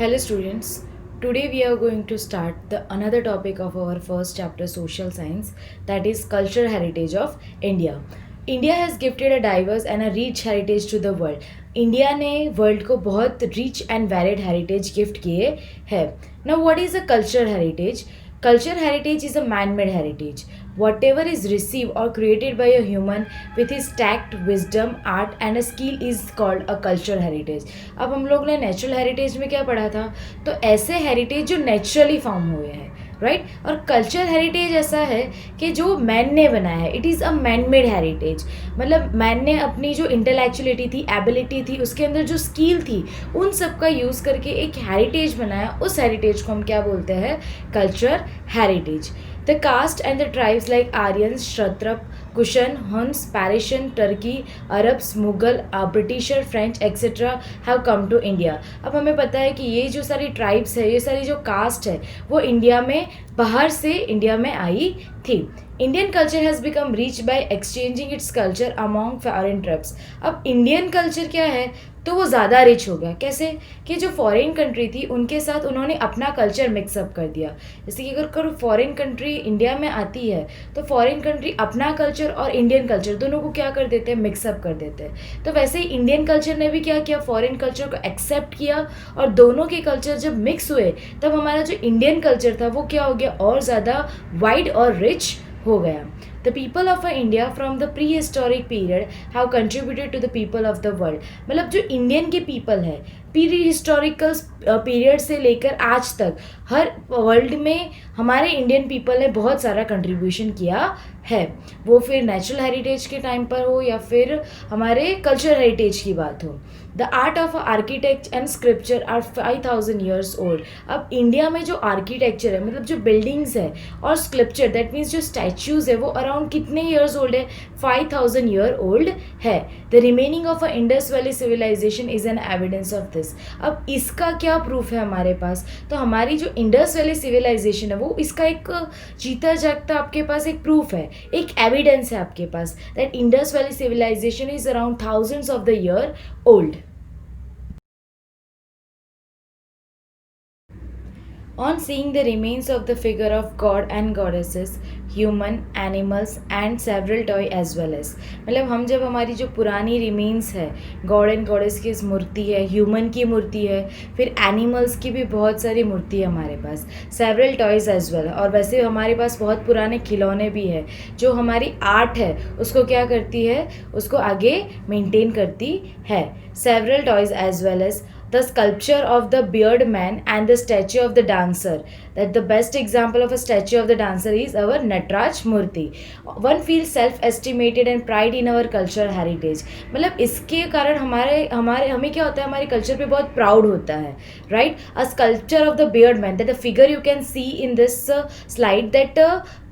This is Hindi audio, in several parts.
Hello students. Today we are going to start the another topic of our first chapter social science, that is cultural heritage of India. India has gifted a diverse and a rich heritage to the world. India ने वर्ल्ड को बहुत rich and valid heritage gift किए है. Now what is a cultural heritage? Cultural heritage is a man-made heritage. Whatever is received or created by a human with his tact, wisdom, art and a skill is called a cultural heritage. अब हम लोग ने नेचुरल हेरिटेज में क्या पढ़ा था? तो ऐसे हेरिटेज जो नेचुरली फॉर्म हुए हैं, राइट. और कल्चरल हेरिटेज ऐसा है कि जो मैन ने बनाया है. It is a man made heritage. मतलब मैन ने अपनी जो इंटेलेक्चुअलिटी थी, एबिलिटी थी, उसके अंदर जो स्किल थी, उन सब का यूज़ करके एक हेरिटेज बनाया. उस हेरिटेज को हम क्या बोलते हैं? Culture heritage. The caste and the tribes like Aryans, Kshatrap, Kushan, Huns, Parisian, Turkey, Arabs, Mughal, Britisher, French, etc. have come to India. अब हमें पता है कि ये जो सारी ट्राइब्स है, ये सारी जो कास्ट है, वो इंडिया में बाहर से इंडिया में आई थी. Indian culture has become rich by exchanging its culture among foreign tribes. अब इंडियन कल्चर क्या है? तो वो ज़्यादा रिच हो गया. कैसे? कि जो फॉरेन कंट्री थी उनके साथ उन्होंने अपना कल्चर मिक्सअप कर दिया. जैसे कि अगर फॉरेन कंट्री इंडिया में आती है तो फॉरेन कंट्री अपना कल्चर और इंडियन कल्चर दोनों को क्या कर देते हैं? मिक्सअप कर देते हैं. तो वैसे ही इंडियन कल्चर ने भी क्या किया? फॉरेन कल्चर को एक्सेप्ट किया. और दोनों के कल्चर जब मिक्स हुए तब हमारा जो इंडियन कल्चर था वो क्या हो गया? और ज़्यादा वाइड और रिच हो गया. The people of India from the prehistoric period have contributed to the people of the world. मतलब जो इंडियन के पीपल है प्री हिस्टोरिकल पीरियड से लेकर आज तक हर वर्ल्ड में हमारे इंडियन पीपल ने बहुत सारा कंट्रीब्यूशन किया है. वो फिर नेचुरल हेरिटेज के टाइम पर हो या फिर हमारे कल्चरल हेरिटेज की बात हो. The art of architect and scripture are 5000 years old. अब इंडिया में जो आर्किटेक्चर है, मतलब जो बिल्डिंग्स है और स्क्रिप्चर, दैट मीन्स जो स्टैचूज है, वो अराउंड कितने ईयर्स ओल्ड है? 5000 ईयर ओल्ड है. The remaining of a Indus valley civilisation is an evidence of this. अब इसका क्या प्रूफ है हमारे पास? तो हमारी जो इंडस वैली सिविलाइजेशन है वो इसका एक जीता जागता आपके पास एक प्रूफ है, एक एविडेंस है आपके पास, that Indus valley civilisation is around thousands of the year old. On seeing the remains of the figure of god and goddesses, human, animals and several toy as well as. मतलब हम जब हमारी जो पुरानी रिमेन्स है, गॉड एंड गॉडेस की मूर्ति है, ह्यूमन की मूर्ति है, फिर एनिमल्स की भी बहुत सारी मूर्ति है हमारे पास, सेवरल टॉयज एज वेल. और वैसे हमारे पास बहुत पुराने खिलौने भी है जो हमारी आर्ट है उसको क्या करती है? उसको आगे मेंटेन करती है. Several toys as well as the sculpture of the beard man and the statue of the dancer. That the best example of a statue of the dancer is our Nataraj Murti. One feels self-estimated and pride in our cultural heritage. मतलब इसके कारण हमारे हमारे हमें क्या होता है? हमारे कल्चर पे बहुत प्राउड होता है, right. A sculpture of the beard man, that a figure you can see in this slide, that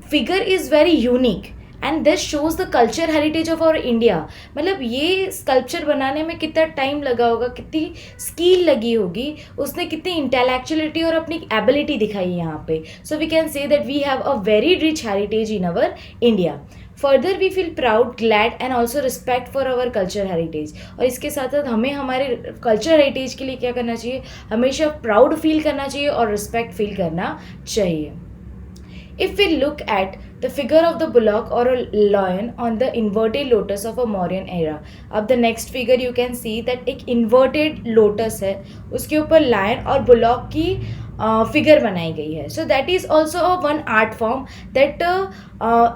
figure is very unique and this shows the culture heritage of our India. मतलब ये स्कल्पचर बनाने में कितना टाइम लगा होगा, कितनी स्किल लगी होगी, उसने कितनी इंटेलेक्चुअलिटी और अपनी एबिलिटी दिखाई है यहाँ पे. So we can say that we have a very rich heritage in our India. Further we feel proud, glad and also respect for our culture heritage. और इसके साथ साथ हमें हमारे कल्चर हेरिटेज के लिए क्या करना चाहिए? हमेशा प्राउड फील करना चाहिए और रिस्पेक्ट फील करना चाहिए. If we look at the figure of the bullock or a lion on the inverted lotus of a Mauryan era, अब the next figure you can see that एक inverted lotus है, उसके ऊपर lion और bullock की फिगर बनाई गई है. So that is also one art form that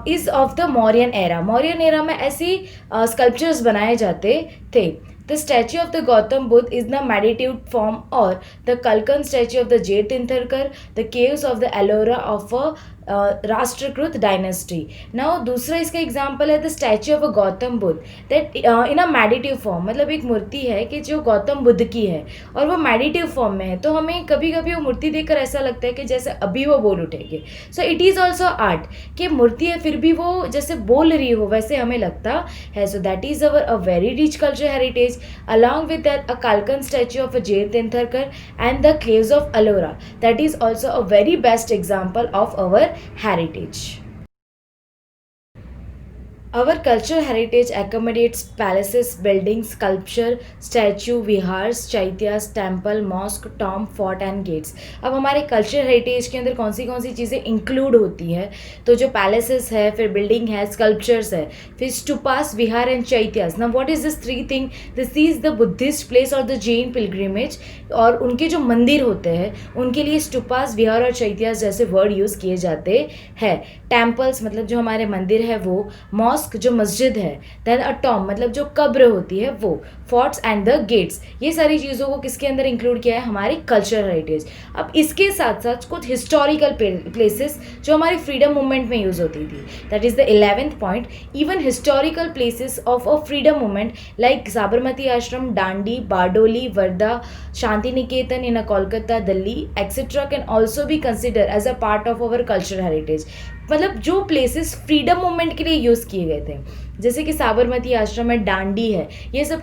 is of the Mauryan era. Mauryan era में ऐसी स्कल्पचर्स बनाए जाते थे. The statue of the Gautam Buddha is the meditative form, or the Kalkan statue of the Jay Tinthakar, the caves of the Ellora of a Rashtrakuta dynasty. Now दूसरा इसका एग्जाम्पल है the statue of a Gautam Buddha, that in a meditative form. मतलब एक मूर्ति है कि जो गौतम बुद्ध की है और वो मेडिटेटिव फॉर्म में है. तो हमें कभी कभी वो मूर्ति देखकर ऐसा लगता है कि जैसे अभी वो बोल उठेगी. सो इट इज़ ऑल्सो आर्ट कि मूर्ति है फिर भी वो जैसे बोल रही हो वैसे हमें लगता है. So that is our a very rich culture heritage. Along with that a कालकन statue of a Jain Tirthankar and the caves of Ellora, that is also a very best example of our heritage. Our cultural heritage accommodates palaces, buildings, sculpture, statue, vihars, chaityas, temple, mosque, tomb, fort and gates. अब हमारे कल्चरल हेरिटेज के अंदर कौन सी चीज़ें इंक्लूड होती हैं, तो जो पैलेसेस है, फिर बिल्डिंग है, स्कल्पचर्स है, फिर stupas, Vihar and chaityas. Now what is this three thing? This is the Buddhist place और द जैन पिलग्रिमेज. और उनके जो मंदिर होते हैं उनके लिए स्टूपास, विहार और चैत्यास जैसे वर्ड यूज़ किए जाते हैं. टेम्पल्स मतलब जो हमारे मंदिर है वो, मॉस्क जो मस्जिद है, देन अ टॉम मतलब जो कब्र होती है वो, फोर्ट्स एंड द गेट्स. ये सारी चीज़ों को किसके अंदर इंक्लूड किया है? हमारी कल्चरल हेरिटेज. अब इसके साथ साथ कुछ हिस्टोरिकल प्लेसेस जो हमारी फ्रीडम मूवमेंट में यूज़ होती थी, that is the 11th point. Even historical places of a freedom movement like Sabarmati Ashram, Dandi, Bardoli, Wardha, Shanti Niketan in a Kolkata, Delhi etcetera can also be consider as a part of our cultural heritage. मतलब जो प्लेसेस फ्रीडम मूवमेंट के लिए यूज़ किए गए थे, जैसे कि साबरमती आश्रम है, डांडी है, ये सब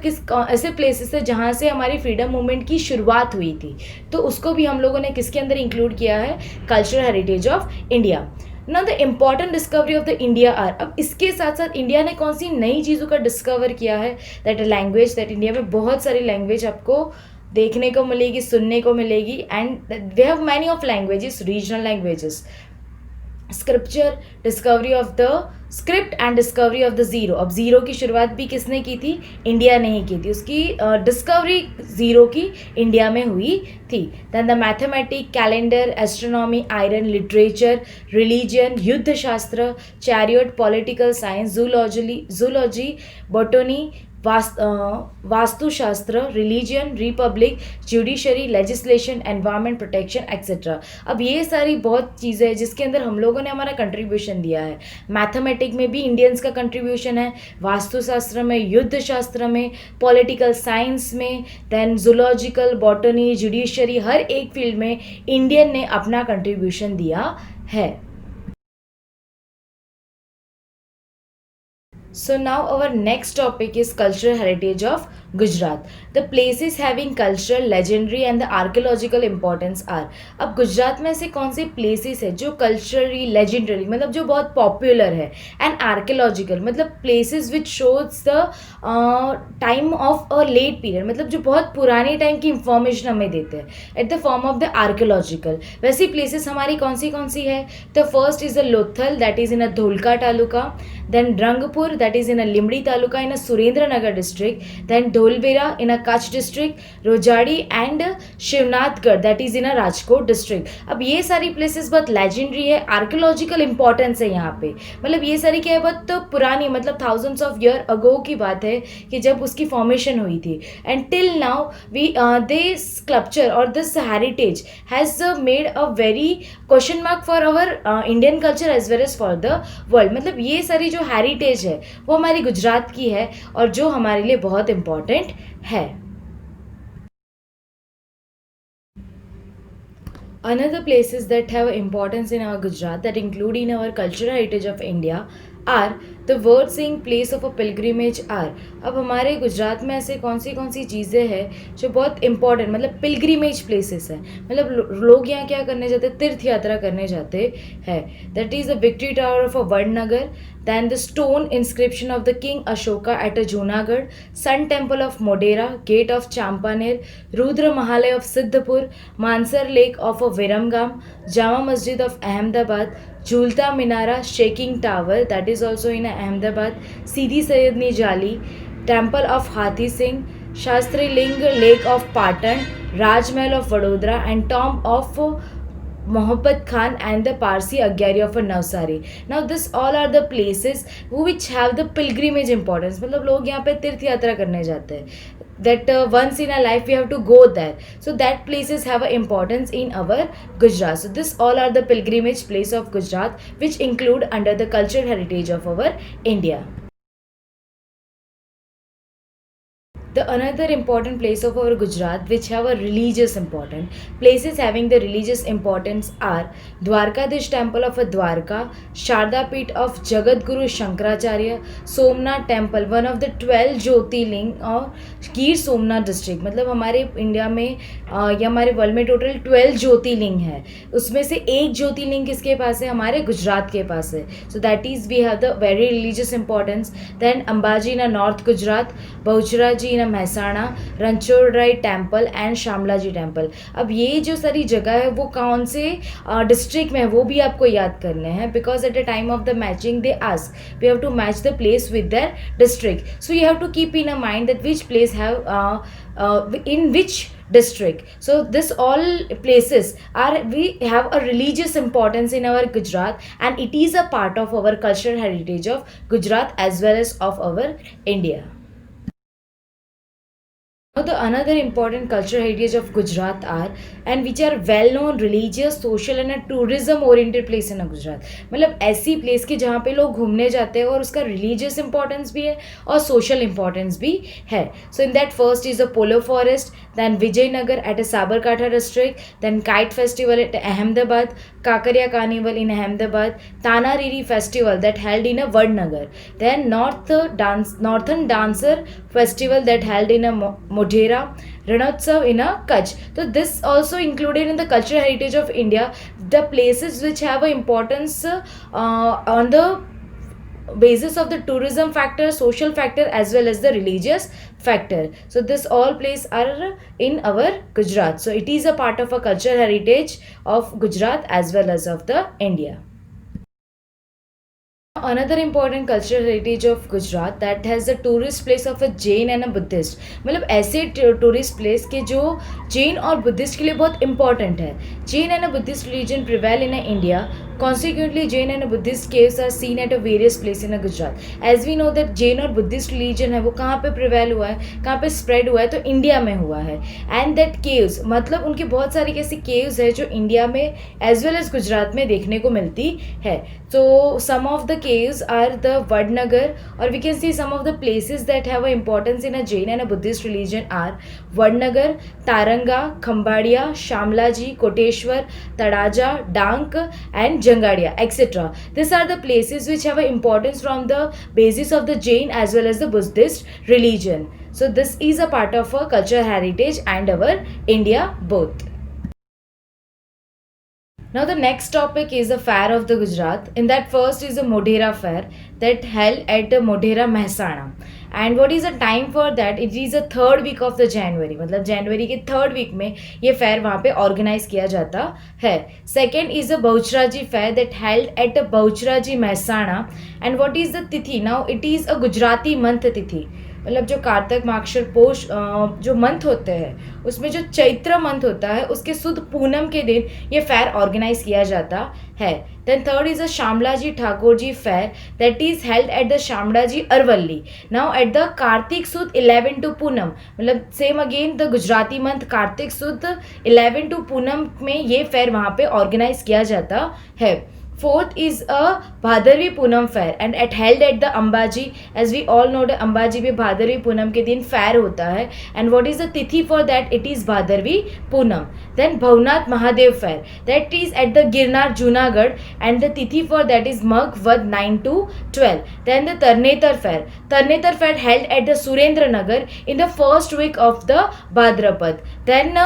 ऐसे प्लेसेस है जहाँ से हमारी फ्रीडम मूवमेंट की शुरुआत हुई थी. तो उसको भी हम लोगों ने किसके अंदर इंक्लूड किया है? Cultural heritage of India. ना the important discovery of the India are. अब इसके साथ साथ इंडिया ने कौन सी नई चीज़ों का डिस्कवर किया है? That language. दैट इंडिया में बहुत सारी लैंग्वेज आपको देखने को मिलेगी, सुनने को मिलेगी. And we have many of languages, regional languages. Scripture, discovery of the script and discovery of the zero. अब ज़ीरो की शुरुआत भी किसने की थी? इंडिया ने ही की थी. उसकी डिस्कवरी ज़ीरो की इंडिया में हुई थी. Then the mathematic, calendar, astronomy, iron, literature, religion, yuddha shastra, chariot, political science, zoology, botany, vastushastra, religion, republic, judiciary, legislation, environment protection etcetera. अब ये सारी बहुत चीज़ें हैं जिसके अंदर हम लोगों ने हमारा कंट्रीब्यूशन दिया है. मैथमेटिक में भी इंडियंस का कंट्रीब्यूशन है, वास्तुशास्त्र में, युद्ध शास्त्र में, पॉलिटिकल साइंस में, देन जूलॉजिकल, बॉटनी, जुडिशरी, हर एक फील्ड में इंडियन ने अपना कंट्रीब्यूशन दिया है. So now our next topic is cultural heritage of Gujarat. The places having cultural, legendary and the archaeological importance are. अब गुजरात में से कौन से प्लेसेस है जो कल्चरली, लेजेंडरी मतलब जो बहुत पॉपुलर है, एंड आर्कियोलॉजिकल मतलब places which shows the time of a late period मतलब जो बहुत पुराने टाइम की इंफॉर्मेशन हमें देते हैं at the form of the archaeological. वैसी प्लेसेस हमारी कौन सी है? The first is the Lothal, that is in a Dholka taluka. Then Rangpur, that is in a Limdi Taluka in a Surendranagar district. Then Dholvera in a Kutch district. Rojadi and Shivnathgarh, that is in a Rajkot district. अब ये सारी प्लेसेस बहुत लेजेंडरी है, आर्कियोलॉजिकल इंपॉर्टेंस है यहाँ पे. मतलब ये सारी क्या है, बहुत तो पुरानी मतलब थाउजेंड्स ऑफ ईयर अगो की बात है कि जब उसकी फॉर्मेशन हुई थी. And till now we this sculpture और this heritage has made a very question mark for our Indian culture as well as for the world. मतलब ये सारी जो हेरिटेज है वो हमारी गुजरात की है और जो हमारे लिए बहुत इम्पॉर्टेंट है. Another places that have importance in our Gujarat that include in our cultural heritage of India are the word saying place of a pilgrimage are. अब हमारे गुजरात में ऐसे कौन सी चीज़ें हैं जो बहुत इंपॉर्टेंट मतलब पिलग्रिमेज प्लेसेस हैं. मतलब लोग यहाँ क्या करने जाते हैं? तीर्थ यात्रा करने जाते हैं. That is the victory tower of a Vadnagar, then the stone inscription of the king Ashoka at a Junagadh, Sun Temple of Modera, Gate of Champaner, Rudra Mahalay of Siddhapur, Mansar Lake of a Viramgam, Jama Masjid of Ahmedabad, Julta Minara Shaking Tower, that is also in Ahmedabad, Sidi Sayedni Jali, Temple of Hathi Singh, Shastri Ling Lake of Patan, Raj Mahal of Vadodara and Tomb of Mohabbat Khan and the Parsi Agyari of Navsari. Now this all are the places which have the pilgrimage importance. मतलब लोग यहाँ पे तीर्थ यात्रा करने जाते हैं. That once in a life we have to go there. So that places have an importance in our Gujarat. So this all are the pilgrimage place of Gujarat which include under the cultural heritage of our India. The another important place of our Gujarat which have a religious important places having the religious importance are Dwarkadish temple of a Dwarka, Sharda Peeth of Jagat Guru Shankaracharya, Somnath temple one of the 12 Jyotirling और गिर सोमनाथ डिस्ट्रिक्ट मतलब हमारे इंडिया में या हमारे वर्ल्ड में टोटल 12 ज्योतिर्लिंग है, उसमें से एक ज्योतिर्लिंग किसके पास है, हमारे गुजरात के पास है. So that is we have the very religious importance. Then Ambaji in north Gujarat, Bahucharaji in Mehsana, Ranchhodrai temple and Shamlaji temple. अब ये जो सारी जगह है वो कौन से डिस्ट्रिक्ट में है वो भी आपको याद करने हैं, because at the time of the matching they ask we have to match the place with their district. So you have to keep in a mind that which place have in which district. So this all places are we have a religious importance in our Gujarat, and it is a part of our cultural heritage of Gujarat as well as of our India. Now the another important cultural heritage of Gujarat are and which are well known religious, social and a tourism oriented place in Gujarat. मतलब ऐसी प्लेस के जहाँ पे लोग घूमने जाते हैं और उसका रिलीजियस इंपॉर्टेंस भी है और सोशल इंपॉर्टेंस भी है. So in that first is a Polo forest, then Vijaynagar at a Sabarkantha district, then Kite Festival at Ahmedabad, Kakariya Carnival in Ahmedabad, Tanariri Festival that held in a Vadnagar, then Northern Dancer Festival that held in a Modhera, Ranotsav in a Kutch. So this also included in the cultural heritage of India, the places which have an importance on the basis of the tourism factor, social factor as well as the religious factor. So this all place are in our Gujarat. So it is a part of a cultural heritage of Gujarat as well as of the India. Another important cultural heritage of Gujarat that has the tourist place of a Jain and a Buddhist. मतलब ऐसे टूरिस्ट प्लेस के जो जैन और बुद्धिस्ट के लिए बहुत इंपॉर्टेंट है. Jain and Buddhist religion prevail in India. Consequently, Jain and Buddhist caves are seen at a various places in Gujarat. As we know that Jain और Buddhist religion है वो कहाँ पे प्रिवेल हुआ है, कहाँ पे स्प्रेड हुआ है, तो इंडिया में हुआ है. एंड दैट केव्स मतलब उनकी बहुत सारी ऐसी केव्स है जो इंडिया में एज वेल एज गुजरात में देखने को मिलती है. So some of the caves are the Vadnagar, or we can see some of the places that have an importance in a Jain and a Buddhist religion are Vadnagar, Taranga, Khambadiya, Shamlaji, Koteshwar, Tadaja, Dank and Jangadia, etc. These are the places which have an importance from the basis of the Jain as well as the Buddhist religion. So this is a part of our cultural heritage and our India both. Now the next topic is the fair of the Gujarat. In that first is the Modhera fair that held at the Modhera Mehsana. And what is the time for that? It is the third week of the January. मतलब जनवरी के थर्ड वीक में ये फेयर वहाँ पे ऑर्गेनाइज किया जाता है. Second is the Bahucharaji fair that held at the Bahucharaji Mehsana. And what is the tithi? Now it is a Gujarati month tithi. मतलब जो कार्तिक माक्षर पोष जो मंथ होते हैं उसमें जो चैत्र मंथ होता है उसके शुद्ध पूनम के दिन ये फेयर ऑर्गेनाइज किया जाता है. Then third is a Shamlaji Thakur ji fair that is held at the Shamlaji Aravalli. Now at the Kartik Shuddh 11 to Poonam मतलब same again the Gujarati month Kartik Shuddh 11 to Poonam में ये फेयर वहाँ पे ऑर्गेनाइज किया जाता है. Fourth is a Bhadarvi Poonam fair and it held at the Ambaji. As we all know the Ambaji में Bhadarvi Poonam के दिन fair होता है. And what is the तिथि for that? It is Bhadarvi Poonam. Then Bhavnath Mahadev fair that is at the Girnar Junagadh and the तिथि for that is Magh Vad 9 to 12. Then the Tarnetar fair. Tarnetar fair held at the Surendra Nagar in the first week of the Bhadrapad. Then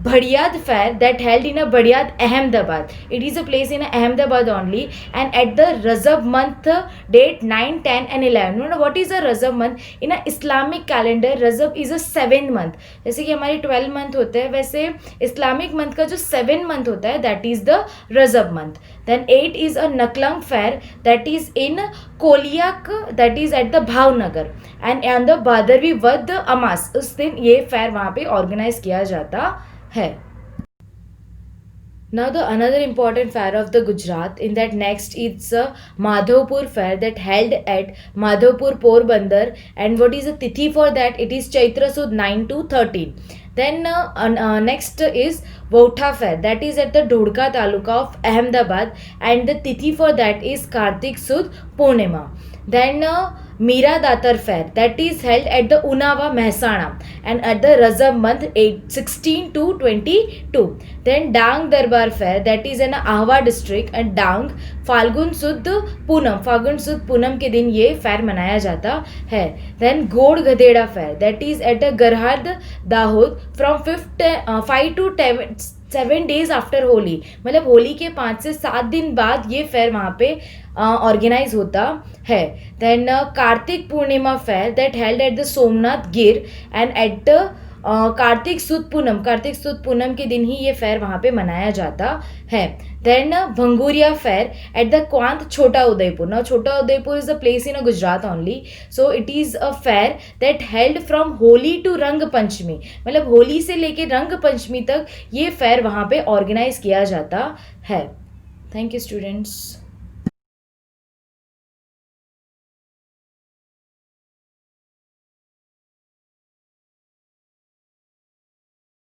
Bhadiyad fair that held in a Bhadiyad, Ahmedabad. It is a place in Ahmedabad only and at the Rajab month date 9, 10 and 11. You know what is a Rajab month? In a Islamic calendar Rajab is a 7th month. जैसे कि हमारी 12 मंथ होते हैं वैसे इस्लामिक मंथ का जो 7 मंथ होता है that is the Rajab month. Then 8 is a Naklang fair that is in Koliak that is at the Bhavnagar and on the Bhadarvi Vad Amas उस दिन ये फेयर वहाँ पे ऑर्गेनाइज किया जाता है. Now the another important fair of the Gujarat in that next it's a Madhavpur fair that held at Madhavpur Porbandar and what is the tithi for that? It is Chaitra Sud 9 to 13. Then next is Vautha fair that is at the Dhodka taluka of Ahmedabad and the tithi for that is Kartik Sud Purnima. Then Mira Datar Fair, that is held at the Unava, Mehsana, and at the Rajab month 16 to 22. Then Dang Darbar Fair, that is in Ahwa district, and Dang Phalgun सुद पूनम के दिन ये फेयर मनाया जाता है. Then Ghod Gadheda fair, that is at a Garbada Dahod from 5 to 7 days after Holi. मतलब होली के 5 से 7 दिन बाद ये फेयर वहाँ पे ऑर्गेनाइज होता है. Then Kartik Purnima fair, that held at the Somnath Gir and eight the Kartik सुद पूनम के दिन ही ये फेयर वहाँ पे मनाया जाता है. Then Bhanguriya fair at the Kwant Chhota Udaipur. Now Chhota Udaipur is a place in Gujarat only, so it is a fair that held from Holi to Rang Panchami. मतलब होली से लेके रंग पंचमी तक ये फेयर वहाँ पे ऑर्गेनाइज किया जाता है. Thank you students.